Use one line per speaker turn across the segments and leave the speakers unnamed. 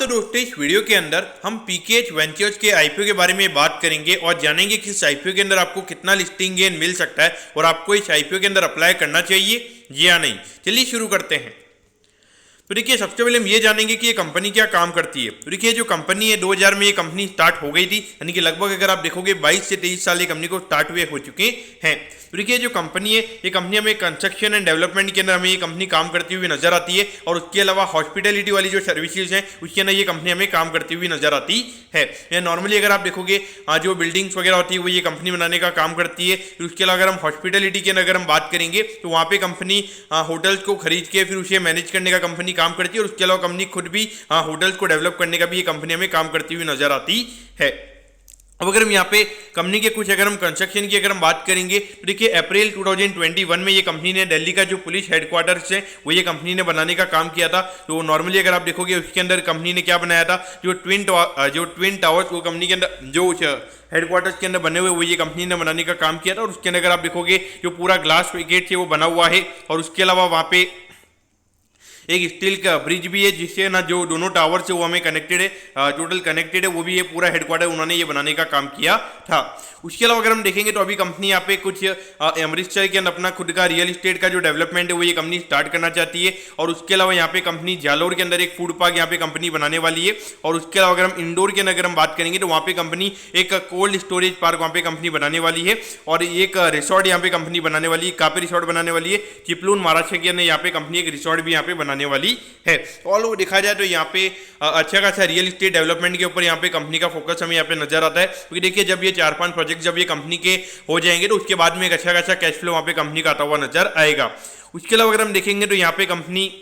तो दोस्तों इस वीडियो के अंदर हम पीकेएच वेंचर्स के आईपीओ के बारे में बात करेंगे और जानेंगे कि इस आईपीओ के अंदर आपको कितना लिस्टिंग गेन मिल सकता है और आपको इस आईपीओ के अंदर अप्लाई करना चाहिए या नहीं। चलिए शुरू करते हैं। तो देखिए सबसे पहले हम ये जानेंगे कि ये कंपनी क्या काम करती है। तो देखिए जो कंपनी है 2000 में ये कंपनी स्टार्ट हो गई थी, यानी कि लगभग अगर आप देखोगे 22 से 23 साल ये कंपनी को स्टार्ट हुए हो चुके हैं। तो देखिए जो कंपनी है ये कंपनी हमें कंस्ट्रक्शन एंड डेवलपमेंट के अंदर हमें ये कंपनी काम करती हुई नजर आती है और उसके अलावा हॉस्पिटलिटी वाली जो सर्विसेज हैं उसके अंदर ये कंपनी हमें काम करती हुई नजर आती है। या नॉर्मली अगर आप देखोगे जो बिल्डिंग्स वगैरह होती है वो ये कंपनी बनाने का काम करती है। फिर उसके अलावा अगर हम हॉस्पिटलिटी के अगर हम बात करेंगे तो वहाँ पे कंपनी होटल्स को खरीद के फिर उसे मैनेज करने का कंपनी काम करती है और उसके अलावा कंपनी खुद भी होटल्स को डेवलप करने का भी ये कंपनी हमें काम करती हुई नजर आती है। अब अगर हम यहाँ पे कंपनी के कुछ अगर हम कंस्ट्रक्शन की अगर हम बात करेंगे तो देखिए अप्रैल 2021 में ये कंपनी ने दिल्ली का जो पुलिस हेडक्वार्टर्स है वो ये कंपनी ने बनाने का काम किया था। तो नॉर्मली अगर आप देखोगे उसके अंदर कंपनी ने क्या बनाया था, जो ट्विन टावर्स वो कंपनी के अंदर जो हेडक्वार्टर्स के अंदर बने हुए वो ये कंपनी ने बनाने का काम किया था और उसके अंदर अगर आप देखोगे जो पूरा ग्लास गेट से वो बना हुआ है और उसके अलावा वहाँ पे एक स्टील का ब्रिज भी है जिससे ना जो दोनों टावर से वो हमें कनेक्टेड है, टोटल कनेक्टेड है, वो भी ये पूरा हेडक्वार्टर उन्होंने ये बनाने का काम किया था। उसके अलावा अगर हम देखेंगे तो अभी कंपनी यहाँ पे कुछ अमृतसर के अंदर अपना खुद का रियल एस्टेट का जो डेवलपमेंट है वो ये कंपनी स्टार्ट करना चाहती है और उसके अलावा यहाँ पे कंपनी जालोर के अंदर एक फूड पार्क यहाँ पे कंपनी बनाने वाली है और उसके अलावा अगर हम इंडोर के अंदर हम बात करेंगे तो वहाँ पे कंपनी एक कोल्ड स्टोरेज पार्क वहाँ पे कंपनी बनाने वाली है और एक रिसोर्ट यहाँ पे कंपनी बनाने वाली है, काफी रिसोर्ट बनाने वाली है। चिपलून महाराष्ट्र के अंदर यहाँ पे कंपनी एक रिसोर्ट भी यहाँ पे बनाने वाली है। ऑल ओवर देखा जाए तो यहाँ पे अच्छा खासा रियल एस्टेट डेवलपमेंट के ऊपर यहाँ पे कंपनी का फोकस हमें यहाँ पे नजर आता है, क्योंकि देखिए जब ये 4-5 प्रोजेक्ट जब ये कंपनी के हो जाएंगे तो उसके बाद में एक अच्छा खासा कैश फ्लो वहाँ पे कंपनी का आता हुआ नजर आएगा। उसके अलावा अगर हम देखेंगे तो यहाँ पे कंपनी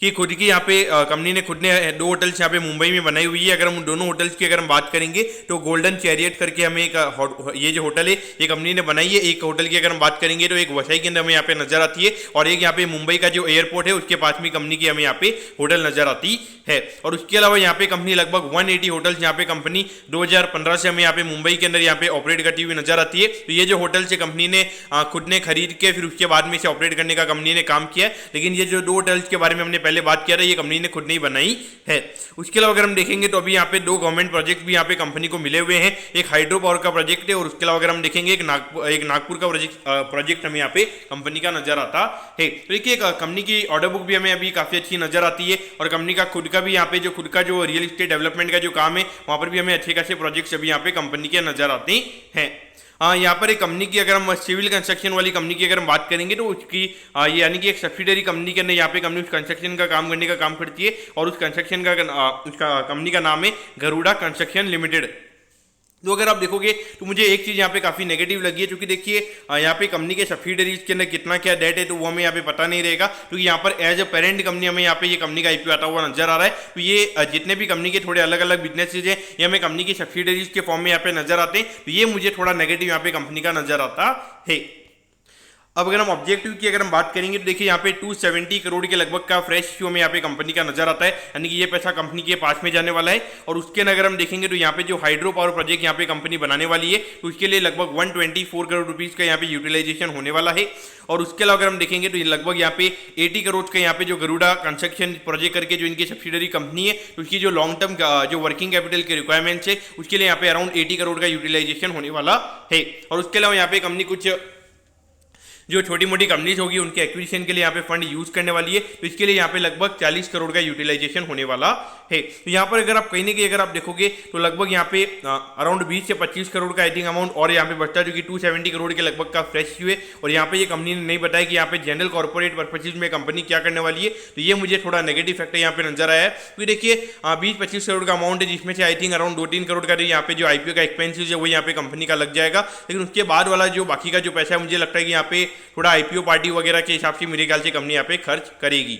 कि खुद की यहाँ पे कंपनी ने खुद ने 2 होटल्स यहाँ पे मुंबई में बनाई हुई है। अगर हम दोनों होटल्स की अगर हम बात करेंगे तो गोल्डन चैरियट करके हमें एक ये जो होटल है ये कंपनी ने बनाई है। एक होटल की अगर हम बात करेंगे तो एक वसई के अंदर हमें यहाँ पे नजर आती है और एक यहाँ पे मुंबई का जो एयरपोर्ट है उसके पास में कंपनी की हमें यहाँ पे होटल नजर आती है। और उसके अलावा यहाँ पे कंपनी लगभग 180 होटल्स यहाँ पे कंपनी 2015 से हमें यहाँ पे मुंबई के अंदर यहाँ पे ऑपरेट करती हुई नजर आती है। तो ये जो होटल से कंपनी ने खुद ने खरीद के फिर उसके बाद में इसे ऑपरेट करने का कंपनी ने काम किया है। लेकिन ये जो 2 होटल्स के बारे में हमने पहले बात किया था ये कंपनी ने खुद नहीं बनाई है। उसके अलावा अगर हम देखेंगे तो अभी यहाँ पे 2 गवर्नमेंट प्रोजेक्ट भी यहाँ पे कंपनी को मिले हुए हैं, एक हाइड्रो पावर का प्रोजेक्ट है और उसके अलावा अगर हम देखेंगे एक नागपुर का प्रोजेक्ट हमें यहाँ पे कंपनी का नजर आता है। तो देखिए कंपनी की ऑर्डर बुक भी हमें अभी काफी अच्छी नजर आती है और कंपनी का खुद का भी यहाँ पे जो खुद का जो रियल एस्टेट डेवलपमेंट का जो काम है वहां पर भी हमें अच्छे खासे प्रोजेक्ट्स अभी यहाँ पे कंपनी के नजर आते हैं। यहाँ पर एक कंपनी की अगर हम सिविल कंस्ट्रक्शन वाली कंपनी की अगर हम बात करेंगे तो उसकी ये यानी कि एक सब्सिडरी कंपनी के अंदर यहाँ पे कंपनी उस कंस्ट्रक्शन का काम करने का काम करती है और उस कंस्ट्रक्शन का उसका कंपनी का नाम है गरुड़ा कंस्ट्रक्शन लिमिटेड। तो अगर आप देखोगे तो मुझे एक चीज़ यहाँ पे काफ़ी नेगेटिव लगी है, क्योंकि देखिए यहाँ पे कंपनी के सब्सिडरीज के अंदर कितना क्या डेट है तो वो हमें यहाँ पे पता नहीं रहेगा, क्योंकि यहाँ पर एज अ पेरेंट कंपनी हमें यहाँ पे ये कंपनी का आईपीओ आता हुआ नजर आ रहा है। तो ये जितने भी कंपनी के थोड़े अलग अलग बिजनेसेज हैं ये हमें कंपनी की सब्सिडरीज के फॉर्म में यहाँ पे नजर आते हैं। तो ये मुझे थोड़ा नेगेटिव यहाँ पे कंपनी का नजर आता है। अब अगर हम ऑब्जेक्टिव की अगर हम बात करेंगे तो देखिए यहाँ पे 270 करोड़ के लगभग का फ्रेश इश्यू हमें यहाँ पे कंपनी का नजर आता है, यानी कि ये पैसा कंपनी के पास में जाने वाला है। और उसके अगर हम देखेंगे तो यहाँ पे जो हाइड्रो पावर प्रोजेक्ट यहाँ पे कंपनी बनाने वाली है तो उसके लिए लगभग 124 करोड़ रुपीज का यहाँ पे यूटिलाइजेशन होने वाला है। और उसके अलावा अगर हम देखेंगे तो लगभग यहाँ पे 80 करोड़ का यहाँ पे जो गरुड़ा कंस्ट्रक्शन प्रोजेक्ट करके जो इनकी सब्सिडरी कंपनी है तो उसकी जो लॉन्ग टर्म जो वर्किंग कैपिटल के रिक्वायरमेंट्स है उसके लिए यहाँ पे अराउंड 80 करोड़ का यूटिलाइजेशन होने वाला है। और उसके अलावा यहाँ पे कंपनी कुछ जो छोटी मोटी कंपनीज होगी उनके एक्विजिशन के लिए यहाँ पे फंड यूज करने वाली है, तो इसके लिए यहाँ पे लगभग 40 करोड़ का यूटिलाइजेशन होने वाला है। तो यहाँ पर अगर आप कहीं ना कहीं अगर आप देखोगे तो लगभग यहाँ पे अराउंड 20 से 25 करोड़ का आई थिंक अमाउंट और यहाँ पे बचता है, जो कि 270 करोड़ के लगभग का फ्रेश हुए। और यहाँ पे ये कंपनी ने नहीं बताया कि यहाँ पे जनरल कॉर्पोरेट पर्पसेज में कंपनी क्या करने वाली है, तो ये मुझे थोड़ा नेगेटिव फैक्टर यहाँ पे नजर आया है। तो देखिए 20-25 करोड़ का अमाउंट है जिसमें से आई थिंक अराउंड 2-3 करोड़ का यहाँ पे जो आईपीओ का एक्सपेंसिव है वो यहाँ पे कंपनी का लग जाएगा। लेकिन उसके बाद वाला जो बाकी का जो पैसा है मुझे लगता है कि यहाँ पे थोड़ा आईपीओ पार्टी वगैरह के हिसाब से मेरे ख्याल से कंपनी यहाँ पे खर्च करेगी।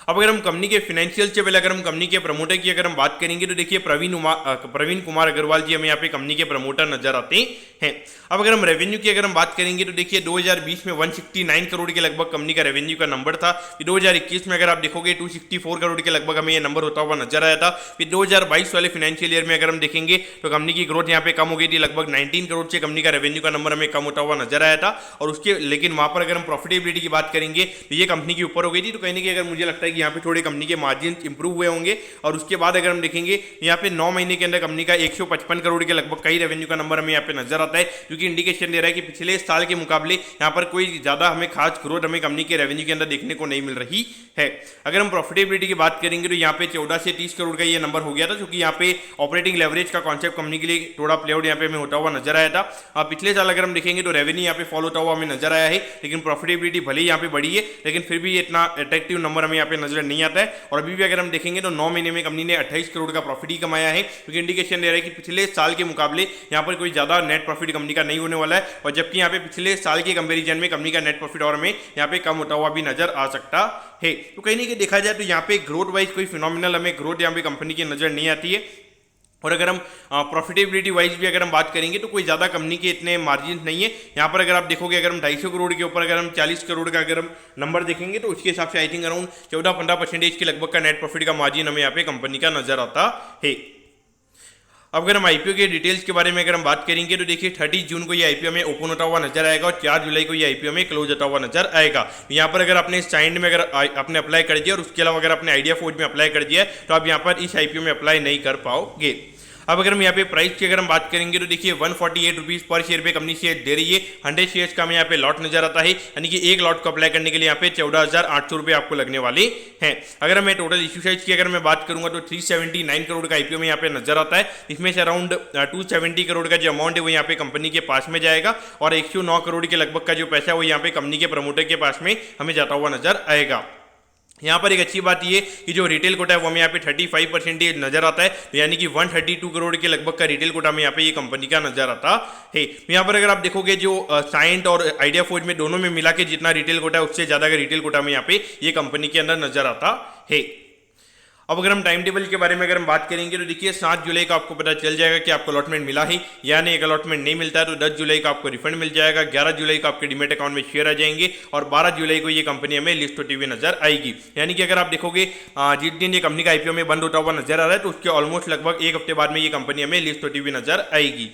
अब अगर हम कंपनी के फाइनेंशियल से पहले अगर हम कंपनी के प्रमोटर की अगर हम बात करेंगे तो देखिए प्रवीण कुमार अग्रवाल जी हमें यहाँ पे कंपनी के प्रमोटर नजर आते हैं। अब अगर हम रेवेन्यू की अगर हम बात करेंगे तो देखिए 2020 में 169 करोड़ के लगभग कंपनी का रेवेन्यू का नंबर था। फिर 2021 में अगर आप देखोगे 264 करोड़ के लगभग हमें ये नंबर होता हुआ नजर आया था। फिर 2022 वाले फाइनेंशियल ईयर में अगर हम देखेंगे तो कंपनी की ग्रोथ यहाँ पे कम हो गई थी, लगभग 19 करोड़ से कंपनी का रेवेन्यू का नंबर हमें कम होता हुआ नजर आया था। और उसके लेकिन वहां पर अगर हम प्रॉफिटेबिलिटी की बात करेंगे तो ये कंपनी की ऊपर हो गई थी। तो कहीं ना कहीं अगर मुझे लगता है कि यहाँ पे थोड़े कंपनी के मार्जिन इंप्रूव हुए होंगे। और उसके बाद अगर हम देखेंगे यहाँ पे 9 महीने के अंदर कंपनी का 155 करोड़ के लगभग कई रेवेन्यू का नंबर हमें यहाँ पे नजर आता है, जो कि इंडिकेशन दे रहा है कि पिछले साल के मुकाबले यहाँ पर कोई ज्यादा हमें खास ग्रोथ हमें कंपनी के रेवेन्यू के अंदर देखने को नहीं मिल रही है। अगर हम प्रॉफिटेबिलिटी की बात करेंगे तो यहाँ पे 14 से 30 करोड़ का ये नंबर हो गया था, क्योंकि यहाँ पे ऑपरेटिंग लेवरेज का कॉन्सेप्ट कंपनी के लिए थोड़ा प्ले आउट यहाँ पे हमें होता हुआ नजर आया था। पिछले साल अगर हम देखेंगे तो रेवेन्यू यहाँ पे फॉलो होता हुआ हमें नजर आया है, लेकिन प्रॉफिटेबिलिटी भले ही यहाँ पे बढ़ी है, लेकिन फिर भी इतना अट्रैक्टिव नंबर हमें यहाँ पे नजर नहीं आता है। और अभी भी अगर हम देखेंगे तो 9 महीने में कंपनी ने 28 करोड़ का प्रॉफिट ही कमाया है, क्योंकि इंडिकेशन दे रहा है कि पिछले साल के मुकाबले यहाँ पर कोई ज्यादा नेट प्रॉफिट कंपनी का नहीं होने वाला है। और जबकि यहाँ पे पिछले साल के कंपेरिजन में कंपनी का नेट प्रॉफिट और हमें यहाँ पे कम होता हुआ भी नजर आ सकता है। तो कहीं नहीं कि देखा जाए तो यहाँ पे ग्रोथ वाइज कोई फिनोमिनल हमें ग्रोथ यहाँ पे कंपनी की नजर नहीं आती है। और अगर हम प्रॉफिटेबिलिटी वाइज भी अगर हम बात करेंगे तो कोई ज़्यादा कंपनी के इतने मार्जिन नहीं है यहाँ पर। अगर आप देखोगे अगर हम 250 करोड़ के ऊपर अगर हम 40 करोड़ का अगर हम नंबर देखेंगे तो उसके हिसाब से आई थिंक अराउंड 14-15% के लगभग का नेट प्रॉफिट का मार्जिन हमें यहाँ पे कंपनी का नजर आता है। अब अगर हम आईपीओ के डिटेल्स के बारे में अगर हम बात करेंगे तो देखिए 30 जून को ये आईपीओ में ओपन होता हुआ नजर आएगा और 4 जुलाई को ये आईपीओ में क्लोज होता हुआ नजर आएगा। यहाँ पर अगर आपने साइंड में अगर आपने अप्लाई कर दिया और उसके अलावा अगर आपने आइडिया फोर्ज में अप्लाई कर दिया तो आप यहाँ पर इस आईपीओ में अप्लाई नहीं कर पाओगे। अब अगर हम यहाँ पे प्राइस की अगर हम बात करेंगे तो देखिए 148 रुपीज़ पर शेयर पे कंपनी शेयर दे रही है। 100 शेयर्स का हमें यहाँ पे लॉट नजर आता है, यानी कि एक लॉट को अप्लाई करने के लिए यहाँ पे 14,800 रुपये आपको लगने वाले हैं। अगर मैं टोटल इश्यू साइज की अगर मैं बात करूंगा तो 379 करोड़ का आईपीओ में यहाँ पे नजर आता है। इसमें से अराउंड 270 करोड़ का जो अमाउंट है वो यहाँ पे कंपनी के पास में जाएगा और 109 करोड़ के लगभग का जो पैसा है वो यहाँ पे कंपनी के प्रमोटर के पास में हमें जाता हुआ नजर आएगा। यहाँ पर एक अच्छी बात ये कि जो रिटेल कोटा है वो हमें यहाँ पे 35% नजर आता है, तो यानी कि 132 करोड़ के लगभग का रिटेल कोटा हमें यहाँ पे ये कंपनी का नजर आता है। यहाँ पर अगर आप देखोगे जो साइंट और आइडिया फोर्ज में दोनों में मिला के जितना रिटेल कोटा है उससे ज्यादा का रिटेल कोटा हमें यहाँ पे ये कंपनी के अंदर नजर आता है। अब अगर हम टाइम टेबल के बारे में अगर हम बात करेंगे तो देखिए 7 जुलाई का आपको पता चल जाएगा कि आपको अलॉटमेंट मिला है या नहीं। अगर अलॉटमेंट नहीं मिलता है तो 10 जुलाई का आपको रिफंड मिल जाएगा, 11 जुलाई को आपके डीमेट अकाउंट में शेयर आ जाएंगे और 12 जुलाई को ये कंपनी हमें लिस्ट होती हुई नजर आएगी। यानी कि अगर आप देखोगे जिस दिन ये कंपनी का आईपीओ में बंद होता हुआ नजर आ रहा है तो उसके ऑलमोस्ट लगभग एक हफ्ते बाद में ये कंपनी हमें लिस्ट होती हुई नजर आएगी।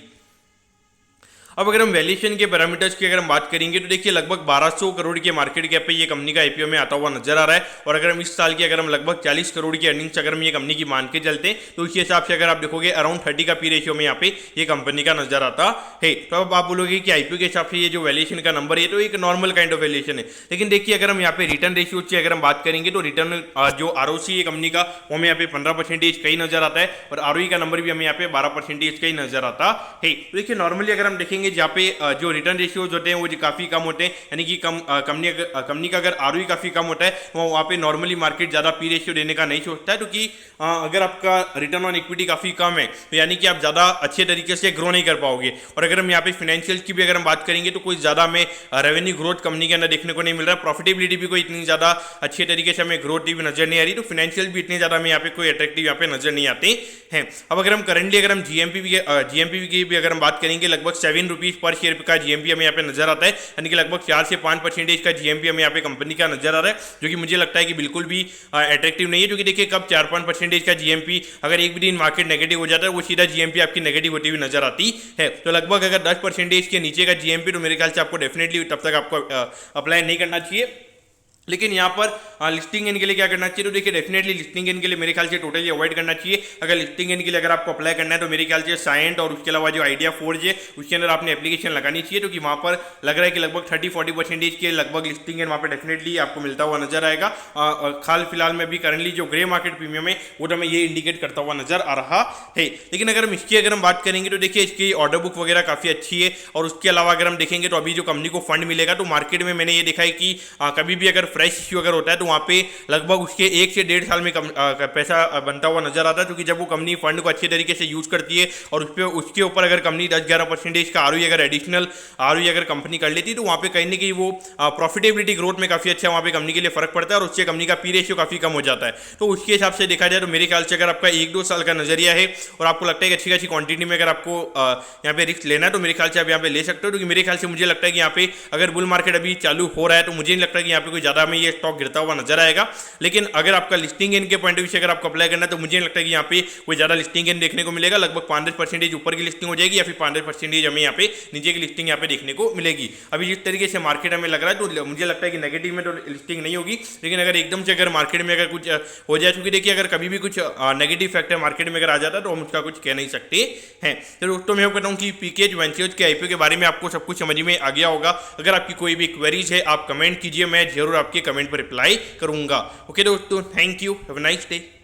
अब अगर हम वैल्यूएशन के पैरामीटर्स की अगर हम बात करेंगे तो देखिए लगभग 1200 करोड़ के मार्केट कैप पे ये कंपनी का आईपीओ में आता हुआ नजर आ रहा है। और अगर हम इस साल की अगर हम लगभग 40 करोड़ की अर्निंग्स अगर हम ये कंपनी की मान के चलते हैं तो उसी हिसाब से अगर आप देखोगे अराउंड 30 का पी रेशियो में यहाँ पे ये कंपनी का नजर आता है। तो अब आप बोलोगे कि आईपीओ के हिसाब से ये जो वैल्यूएशन का नंबर है तो एक नॉर्मल काइंड ऑफ वैल्यूएशन है, लेकिन देखिए अगर हम यहाँ पे रिटर्न रेशियो की अगर हम बात करेंगे तो रिटर्न जो आरओसी है कंपनी का वो हमें यहाँ पे 15% का ही नजर आता है और आरओई का नंबर भी हमें यहाँ पे 12% का ही नजर आता है। तो देखिए नॉर्मली अगर हम देखेंगे जहाँ पे जो रिटर्न रेशियोज होते हैं वो काफी कम होते हैं, यानी कि कंपनी का अगर आरओई काफी कम होता है तो वहाँ पे नॉर्मली मार्केट ज्यादा पी रेशियो देने का नहीं सोचता है, क्योंकि अगर आपका रिटर्न ऑन इक्विटी काफी कम है तो यानी कि आप ज्यादा अच्छे तरीके से ग्रो नहीं कर पाओगे। और अगर हम यहाँ पे फाइनेंशियल्स की भी अगर हम बात करेंगे तो कोई ज्यादा हमें रेवेन्यू ग्रोथ कंपनी के अंदर देखने को नहीं मिल रहा है, प्रॉफिटेबिलिटी भी कोई इतनी ज्यादा अच्छे तरीके से हमें ग्रोथ भी नजर नहीं आ रही, तो फाइनेंशियल भी इतने ज्यादा हमें यहाँ पे कोई अट्रैक्टिव यहाँ पे नजर नहीं आते हैं। अब अगर हम करंटली अगर हम जीएमपी की भी अगर हम बात करेंगे लगभग 7 रुपीज पर शेयर का जीएमपी हमें यहाँ पे नजर आता है, यानी कि लगभग 4 से 5% का जीएमपी हमें यहाँ पे कंपनी का नजर आ रहा है, जो कि मुझे लगता है कि बिल्कुल भी अट्रैक्टिव नहीं है। क्योंकि देखिए कब 4-5% का जीएमपी अगर एक भी दिन मार्केट नेगेटिव हो जाता है वो सीधा जीएमपी आपकी नेगेटिव होती हुई नजर आती है। तो लगभग अगर 10% के नीचे का जीएमपी तो मेरे ख्याल से आपको डेफिनेटली तब तक आपको अप्लाई नहीं करना चाहिए। लेकिन यहाँ पर लिस्टिंग गेन के लिए क्या करना चाहिए, तो देखिए डेफिनेटली लिस्टिंग गेन के लिए मेरे ख्याल से टोटली अवॉइड करना चाहिए। अगर लिस्टिंग गेन के लिए अगर आपको अप्लाई करना है तो मेरे ख्याल से साइंट और उसके अलावा जो आइडिया फोर्ज है उसके अंदर आपने एप्लीकेशन लगानी चाहिए, क्योंकि वहाँ पर लग रहा है कि लगभग 30-40% के लगभग लिस्टिंग गेन वहाँ पर डेफिनेटली आपको मिलता हुआ नजर आएगा। हाल फिलहाल में भी करंटली जो ग्रे मार्केट प्रीमियम है वो तो हमें ये इंडिकेट करता हुआ नजर आ रहा है। लेकिन अगर हम इसकी अगर हम बात करेंगे तो देखिए इसकी ऑर्डर बुक वगैरह काफी अच्छी है। और उसके अलावा अगर हम देखेंगे तो अभी जो कंपनी को फंड मिलेगा तो मार्केट में मैंने ये देखा है कि कभी भी अगर फ्रेश इश्यू अगर होता है तो वहाँ पे लगभग उसके 1 से 1.5 साल में पैसा बनता हुआ नजर आता है, क्योंकि जब वो कंपनी फंड को अच्छे तरीके से यूज करती है और उसके ऊपर अगर कंपनी 10-11% का आरओई अगर एडिशनल आरओई अगर कंपनी कर लेती है तो वहाँ पे कहीं ना कहीं वो प्रॉफिटेबिलिटी ग्रोथ में काफी अच्छा वहाँ पे कंपनी के लिए फर्क पड़ता है और उससे कंपनी का पी रेशियो काफी कम हो जाता है। तो उसके हिसाब से देखा जाए तो मेरे ख्याल से अगर आपका 1-2 साल का नजरिया है और आपको लगता है कि अच्छी खासी क्वांटिटी में अगर आपको यहाँ पे रिस्क लेना है तो मेरे ख्याल से आप यहाँ पे ले सकते हो, क्योंकि मेरे ख्याल से मुझे लगता है कि यहाँ पे अगर बुल मार्केट अभी चालू हो रहा है तो मुझे नहीं लगता कि यहाँ पे कोई ज्यादा में ये स्टॉक गिरता हुआ नजर आएगा। लेकिन अगर आपका लिस्टिंग गेन के पॉइंट ऑफ व्यू से अगर आपको अप्लाई करना है तो मुझे नहीं लगता कि यहाँ पे कोई ज़्यादा लिस्टिंग गेन देखने को मिलेगा। लगभग 500% ऊपर की लिस्टिंग हो जाएगी या फिर 500% हमें यहाँ पे नीचे की लिस्टिंग यहाँ पे देखने को मिलेगी। अभी जिस तरीके से मार्केट हमें लग रहा है तो मुझे लगता है कि नेगेटिव में तो लिस्टिंग नहीं होगी, लेकिन अगर एकदम से अगर मार्केट में अगर कुछ हो जाए, क्योंकि देखिए अगर कभी भी कुछ नेगेटिव फैक्टर मार्केट में अगर आ जाता है तो हम उसका कुछ कह नहीं सकते हैं। तो दोस्तों मैं कहता हूँ कि पीकेएच वेंचर्स के आईपीओ के बारे में आपको सब कुछ समझ में आ गया होगा। अगर आपकी कोई भी क्वेरीज है आप कमेंट कीजिए, मैं जरूर आपके कमेंट पर रिप्लाई करूंगा। ओके दोस्तों, thank you, have a nice day.